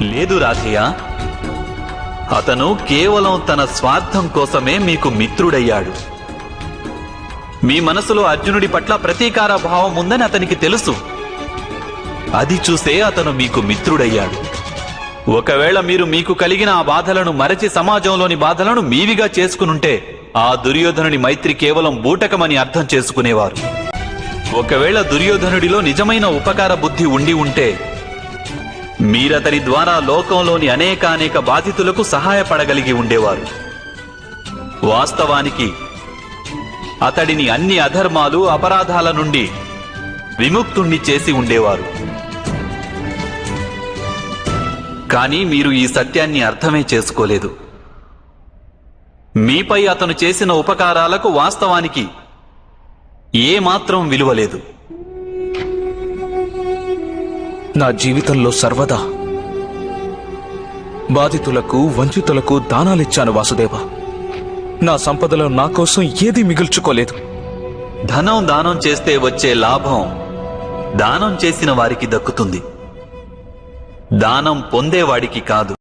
లేదు రాధయ్య, అతను కేవలం తన స్వార్థం కోసమే మీకు మిత్రుడయ్యాడు. మీ మనసులో అర్జునుడి పట్ల ప్రతీకార భావం ఉందని అతనికి తెలుసు. అది చూసే అతను మీకు మిత్రుడయ్యాడు. ఒకవేళ మీరు మీకు కలిగిన ఆ బాధలను మరచి సమాజంలోని బాధలను మీవిగా చేసుకునుంటే ఆ దుర్యోధనుడి మైత్రి కేవలం బూటకమని అర్థం చేసుకునేవారు. ఒకవేళ దుర్యోధనుడిలో నిజమైన ఉపకార బుద్ధి ఉండి ఉంటే మీరతని ద్వారా లోకంలోని అనేక బాధితులకు సహాయపడగలిగి ఉండేవారు. వాస్తవానికి అతడిని అన్ని అధర్మాలు అపరాధాల నుండి విముక్తుణ్ణి చేసి ఉండేవారు. కానీ మీరు ఈ సత్యాన్ని అర్థమే చేసుకోలేదు. మీపై అతను చేసిన ఉపకారాలకు వాస్తవానికి ఏమాత్రం విలువ లేదు. నా జీవితంలో సర్వదా బాధితులకు వంచితులకు దానాలిచ్చాను వాసుదేవ. నా సంపదలో నా కోసం ఏదీ మిగుల్చుకోలేదు. ధనం దానం చేస్తే వచ్చే లాభం దానం చేసిన వారికి దక్కుతుంది, దానం పొందేవాడికి కాదు.